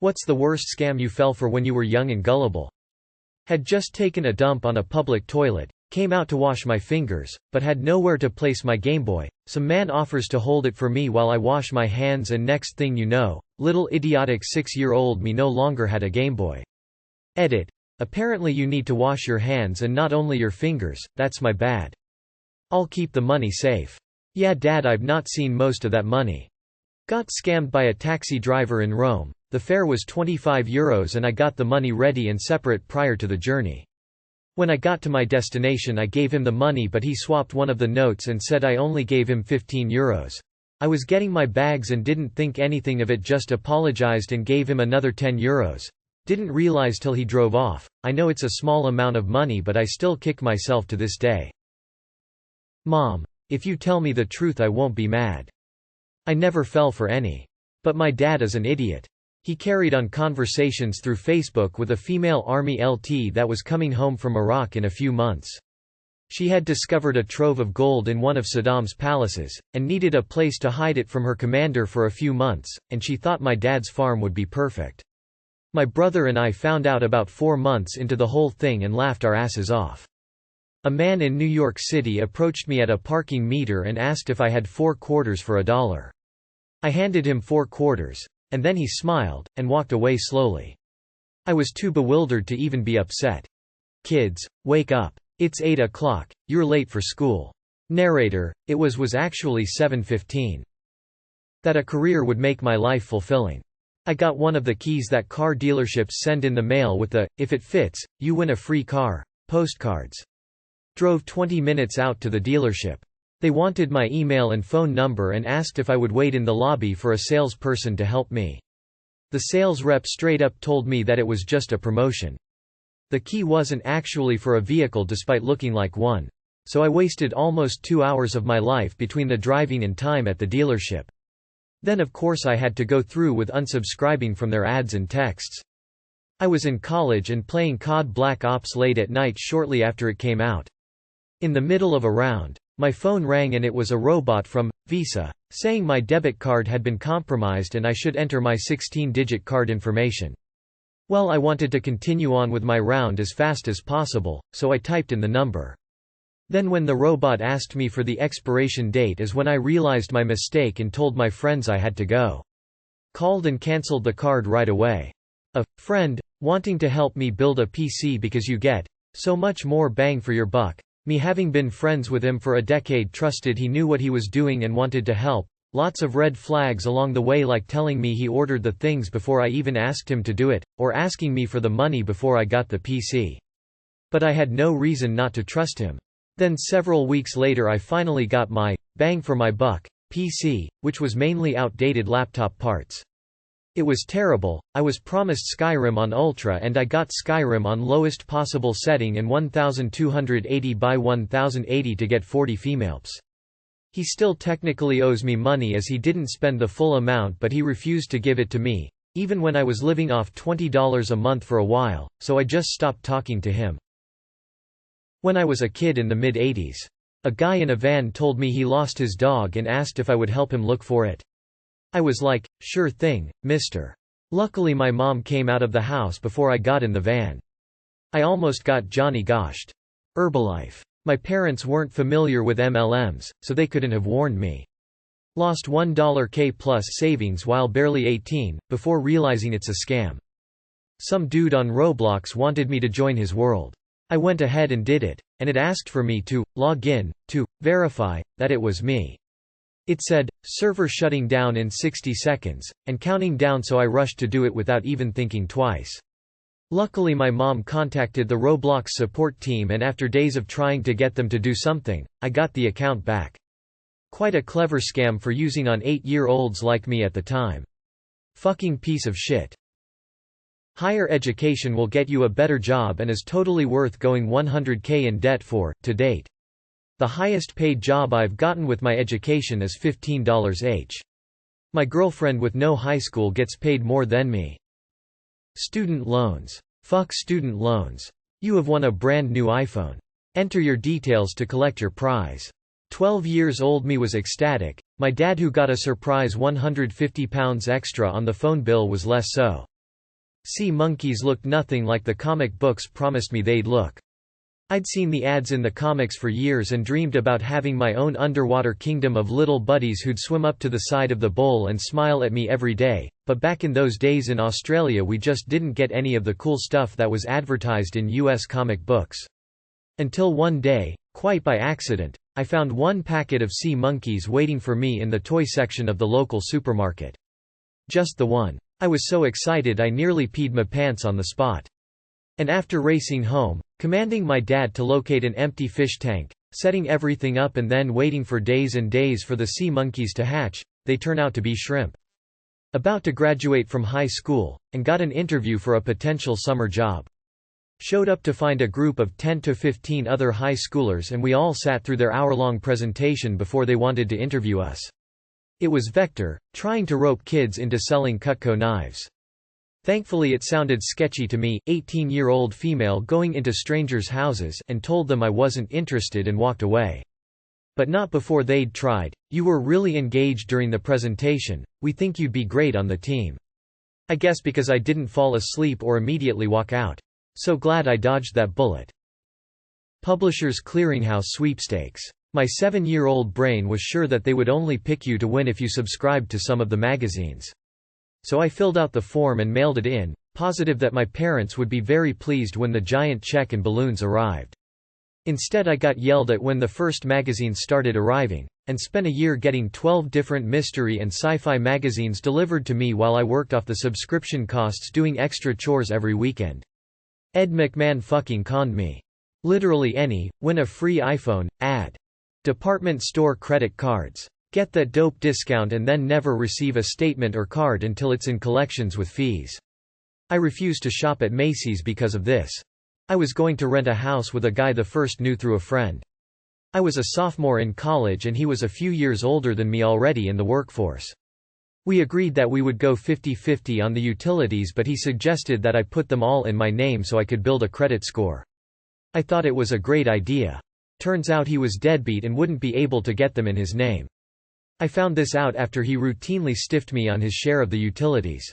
What's the worst scam you fell for when you were young and gullible? Had just taken a dump on a public toilet, came out to wash my fingers, but had nowhere to place my Game Boy. Some man offers to hold it for me while I wash my hands, and next thing you know, little idiotic 6-year-old me no longer had a Game Boy. Edit. Apparently you need to wash your hands and not only your fingers, that's my bad. I'll keep the money safe. Yeah dad, I've not seen most of that money. Got scammed by a taxi driver in Rome. The fare was €25 and I got the money ready and separate prior to the journey. When I got to my destination I gave him the money, but he swapped one of the notes and said I only gave him €15. I was getting my bags and didn't think anything of it, just apologized and gave him another €10. Didn't realize till he drove off. I know it's a small amount of money, but I still kick myself to this day. Mom, if you tell me the truth I won't be mad. I never fell for any. But my dad is an idiot. He carried on conversations through Facebook with a female Army LT that was coming home from Iraq in a few months. She had discovered a trove of gold in one of Saddam's palaces, and needed a place to hide it from her commander for a few months, and she thought my dad's farm would be perfect. My brother and I found out about 4 months into the whole thing and laughed our asses off. A man in New York City approached me at a parking meter and asked if I had 4 quarters for $1. I handed him 4 quarters. And then he smiled, and walked away slowly. I was too bewildered to even be upset. Kids, wake up. It's 8 o'clock, you're late for school. Narrator, it was actually 7:15. That a career would make my life fulfilling. I got one of the keys that car dealerships send in the mail with the, if it fits, you win a free car, postcards. Drove 20 minutes out to the dealership. They wanted my email and phone number and asked if I would wait in the lobby for a salesperson to help me. The sales rep straight up told me that it was just a promotion. The key wasn't actually for a vehicle despite looking like one. So I wasted almost 2 hours of my life between the driving and time at the dealership. Then of course I had to go through with unsubscribing from their ads and texts. I was in college and playing COD Black Ops late at night shortly after it came out. In the middle of a round, my phone rang and it was a robot from Visa, saying my debit card had been compromised and I should enter my 16-digit card information. Well, I wanted to continue on with my round as fast as possible, so I typed in the number. Then when the robot asked me for the expiration date is when I realized my mistake and told my friends I had to go. Called and cancelled the card right away. A friend, wanting to help me build a PC because you get so much more bang for your buck. Me having been friends with him for a decade, trusted he knew what he was doing and wanted to help. Lots of red flags along the way, like telling me he ordered the things before I even asked him to do it, or asking me for the money before I got the PC. But I had no reason not to trust him. Then several weeks later I finally got my bang for my buck PC, which was mainly outdated laptop parts. It was terrible. I was promised Skyrim on Ultra and I got Skyrim on lowest possible setting in 1280 by 1080 to get 40 females. He still technically owes me money as he didn't spend the full amount, but he refused to give it to me, even when I was living off $20 a month for a while, so I just stopped talking to him. When I was a kid in the mid-80s, a guy in a van told me he lost his dog and asked if I would help him look for it. I was like, sure thing, mister. Luckily my mom came out of the house before I got in the van. I almost got Johnny Goshed. Herbalife. My parents weren't familiar with MLMs, so they couldn't have warned me. Lost $1K plus savings while barely 18, before realizing it's a scam. Some dude on Roblox wanted me to join his world. I went ahead and did it, and it asked for me to log in, to verify that it was me. It said, server shutting down in 60 seconds, and counting down, so I rushed to do it without even thinking twice. Luckily my mom contacted the Roblox support team and after days of trying to get them to do something, I got the account back. Quite a clever scam for using on 8-year-olds like me at the time. Fucking piece of shit. Higher education will get you a better job and is totally worth going $100K in debt for, to date. The highest paid job I've gotten with my education is $15 each. My girlfriend with no high school gets paid more than me. Student loans. Fuck student loans. You have won a brand new iPhone. Enter your details to collect your prize. 12 years old me was ecstatic. My dad, who got a surprise £150 extra on the phone bill, was less so. Sea monkeys looked nothing like the comic books promised me they'd look. I'd seen the ads in the comics for years and dreamed about having my own underwater kingdom of little buddies who'd swim up to the side of the bowl and smile at me every day, but back in those days in Australia we just didn't get any of the cool stuff that was advertised in US comic books. Until one day, quite by accident, I found one packet of sea monkeys waiting for me in the toy section of the local supermarket. Just the one. I was so excited I nearly peed my pants on the spot. And after racing home, commanding my dad to locate an empty fish tank, setting everything up and then waiting for days and days for the sea monkeys to hatch, they turn out to be shrimp. About to graduate from high school, and got an interview for a potential summer job. Showed up to find a group of 10 to 15 other high schoolers and we all sat through their hour-long presentation before they wanted to interview us. It was Vector, trying to rope kids into selling Cutco knives. Thankfully it sounded sketchy to me, 18-year-old female going into strangers' houses, and told them I wasn't interested and walked away. But not before they'd tried. "You were really engaged during the presentation, we think you'd be great on the team." I guess because I didn't fall asleep or immediately walk out. So glad I dodged that bullet. Publishers Clearinghouse sweepstakes. My 7-year-old brain was sure that they would only pick you to win if you subscribed to some of the magazines. So I filled out the form and mailed it in, positive that my parents would be very pleased when the giant check and balloons arrived. Instead I got yelled at when the first magazines started arriving, and spent a year getting 12 different mystery and sci-fi magazines delivered to me while I worked off the subscription costs doing extra chores every weekend. Ed McMahon fucking conned me. Literally any, win a free iPhone, ad. Department store credit cards. Get that dope discount and then never receive a statement or card until it's in collections with fees. I refused to shop at Macy's because of this. I was going to rent a house with a guy the first knew through a friend. I was a sophomore in college and he was a few years older than me already in the workforce. We agreed that we would go 50-50 on the utilities, but he suggested that I put them all in my name so I could build a credit score. I thought it was a great idea. Turns out he was deadbeat and wouldn't be able to get them in his name. I found this out after he routinely stiffed me on his share of the utilities.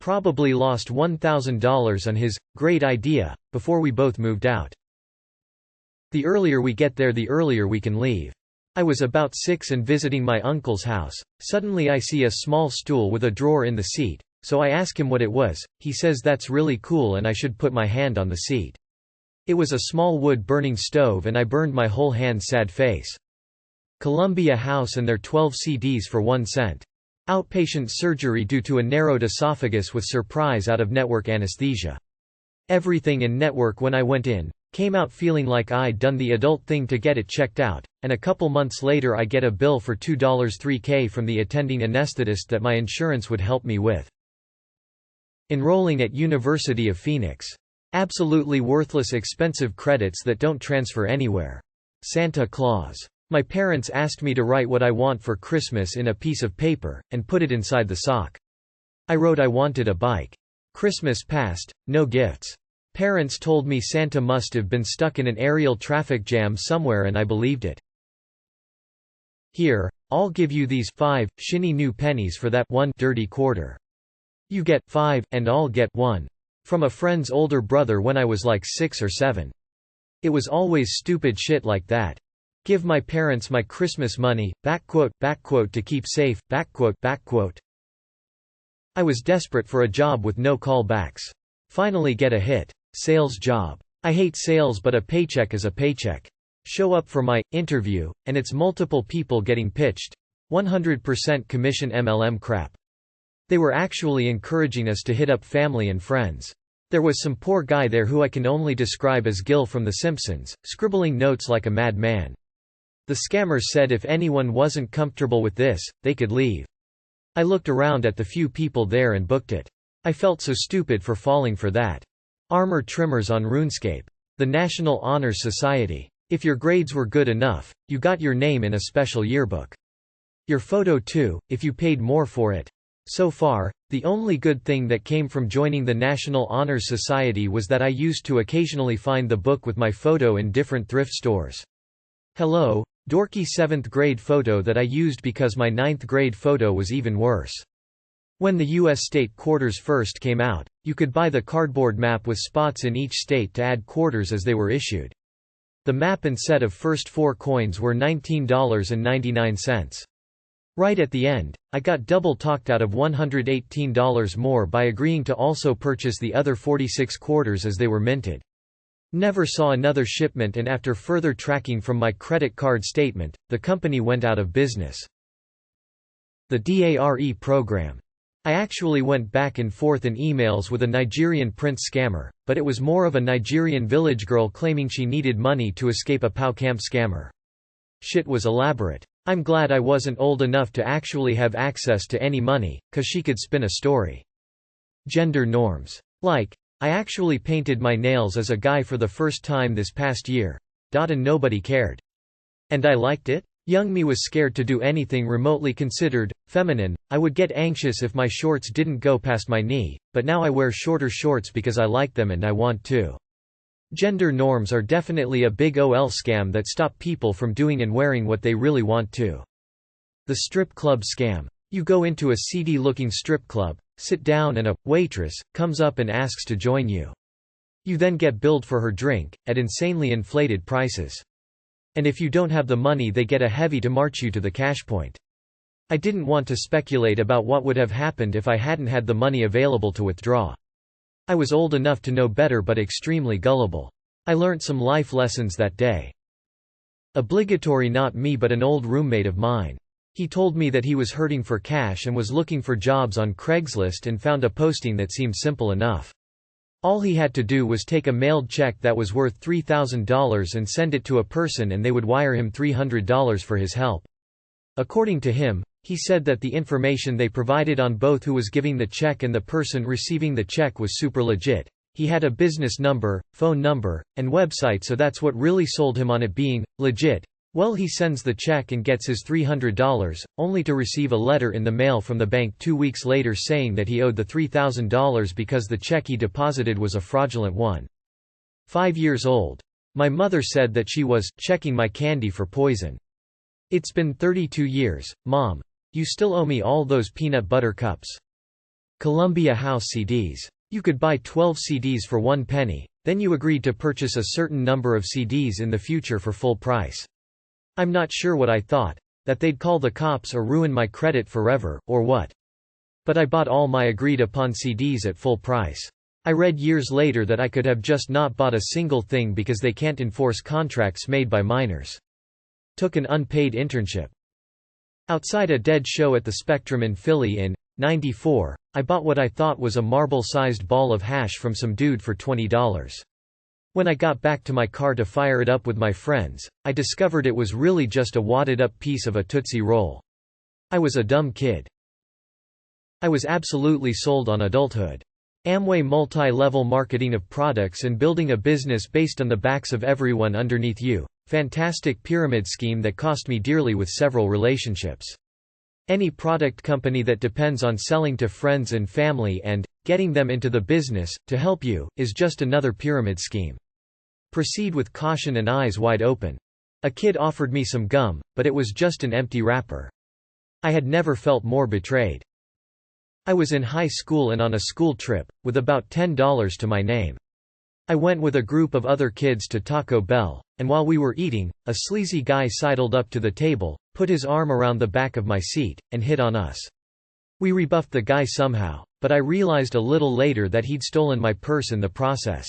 Probably lost $1,000 on his great idea before we both moved out. The earlier we get there, the earlier we can leave. I was about 6 and visiting my uncle's house. Suddenly I see a small stool with a drawer in the seat, so I ask him what it was. He says that's really cool and I should put my hand on the seat. It was a small wood-burning stove and I burned my whole hand. Sad face. Columbia House and their 12 CDs for 1 cent. Outpatient surgery due to a narrowed esophagus with surprise out-of-network anesthesia. Everything in network when I went in. Came out feeling like I'd done the adult thing to get it checked out, and a couple months later I get a bill for $2.03 from the attending anesthetist that my insurance would help me with. Enrolling at University of Phoenix. Absolutely worthless expensive credits that don't transfer anywhere. Santa Claus. My parents asked me to write what I want for Christmas in a piece of paper, and put it inside the sock. I wrote I wanted a bike. Christmas passed, no gifts. Parents told me Santa must have been stuck in an aerial traffic jam somewhere and I believed it. Here, I'll give you these 5 shinny new pennies for that 1 dirty quarter. You get 5, and I'll get 1. From a friend's older brother when I was like 6 or 7. It was always stupid shit like that. Give my parents my Christmas money, to keep safe, I was desperate for a job with no callbacks. Finally get a hit. Sales job. I hate sales, but a paycheck is a paycheck. Show up for my interview, and it's multiple people getting pitched. 100% commission MLM crap. They were actually encouraging us to hit up family and friends. There was some poor guy there who I can only describe as Gil from The Simpsons, scribbling notes like a madman. The scammers said if anyone wasn't comfortable with this, they could leave. I looked around at the few people there and booked it. I felt so stupid for falling for that. Armor trimmers on RuneScape. The National Honor Society. If your grades were good enough, you got your name in a special yearbook. Your photo too, if you paid more for it. So far, the only good thing that came from joining the National Honor Society was that I used to occasionally find the book with my photo in different thrift stores. Hello, dorky 7th grade photo that I used because my 9th grade photo was even worse. When the U.S. state quarters first came out, you could buy the cardboard map with spots in each state to add quarters as they were issued. The map and set of first 4 coins were $19.99. Right at the end, I got double talked out of $118 more by agreeing to also purchase the other 46 quarters as they were minted. Never saw another shipment, and after further tracking from my credit card statement, the company went out of business. The DARE program. I actually went back and forth in emails with a Nigerian prince scammer, but it was more of a Nigerian village girl claiming she needed money to escape a POW camp scammer. Shit was elaborate. I'm glad I wasn't old enough to actually have access to any money, 'cause she could spin a story. Gender norms. Like, I actually painted my nails as a guy for the first time this past year. And nobody cared. And I liked it? Young me was scared to do anything remotely considered feminine. I would get anxious if my shorts didn't go past my knee, but now I wear shorter shorts because I like them and I want to. Gender norms are definitely a big OL scam that stop people from doing and wearing what they really want to. The strip club scam. You go into a seedy-looking strip club, sit down, and a waitress comes up and asks to join you. You then get billed for her drink, at insanely inflated prices. And if you don't have the money, they get a heavy to march you to the cash point. I didn't want to speculate about what would have happened if I hadn't had the money available to withdraw. I was old enough to know better but extremely gullible. I learnt some life lessons that day. Obligatory, not me but an old roommate of mine. He told me that he was hurting for cash and was looking for jobs on Craigslist and found a posting that seemed simple enough. All he had to do was take a mailed check that was worth $3,000 and send it to a person, and they would wire him $300 for his help. According to him, he said that the information they provided on both who was giving the check and the person receiving the check was super legit. He had a business number, phone number, and website, so that's what really sold him on it being legit. Well, he sends the check and gets his $300, only to receive a letter in the mail from the bank 2 weeks later saying that he owed the $3,000 because the check he deposited was a fraudulent one. 5 years old. My mother said that she was checking my candy for poison. It's been 32 years, Mom. You still owe me all those peanut butter cups. Columbia House CDs. You could buy 12 CDs for 1 penny, then you agreed to purchase a certain number of CDs in the future for full price. I'm not sure what I thought, that they'd call the cops or ruin my credit forever, or what. But I bought all my agreed upon CDs at full price. I read years later that I could have just not bought a single thing because they can't enforce contracts made by minors. Took an unpaid internship. Outside a dead show at the Spectrum in Philly in '94, I bought what I thought was a marble-sized ball of hash from some dude for $20. When I got back to my car to fire it up with my friends, I discovered it was really just a wadded-up piece of a Tootsie Roll. I was a dumb kid. I was absolutely sold on adulthood. Amway multi-level marketing of products and building a business based on the backs of everyone underneath you. Fantastic pyramid scheme that cost me dearly with several relationships. Any product company that depends on selling to friends and family and getting them into the business to help you is just another pyramid scheme. Proceed with caution and eyes wide open. A kid offered me some gum, but it was just an empty wrapper. I had never felt more betrayed. I was in high school and on a school trip, with about $10 to my name. I went with a group of other kids to Taco Bell, and while we were eating, a sleazy guy sidled up to the table, put his arm around the back of my seat, and hit on us. We rebuffed the guy somehow, but I realized a little later that he'd stolen my purse in the process.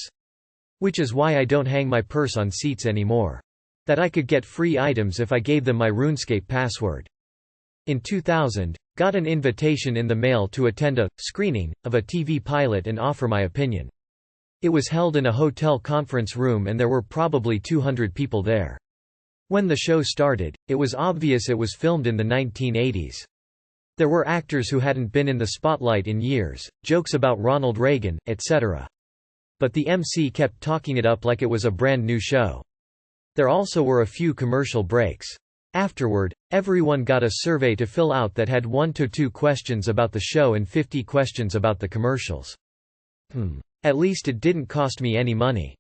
Which is why I don't hang my purse on seats anymore. That I could get free items if I gave them my RuneScape password. In 2000, got an invitation in the mail to attend a screening of a TV pilot and offer my opinion. It was held in a hotel conference room and there were probably 200 people there. When the show started, it was obvious it was filmed in the 1980s. There were actors who hadn't been in the spotlight in years, jokes about Ronald Reagan, etc. But the MC kept talking it up like it was a brand new show. There also were a few commercial breaks. Afterward, everyone got a survey to fill out that had 1 to 2 questions about the show and 50 questions about the commercials. At least it didn't cost me any money.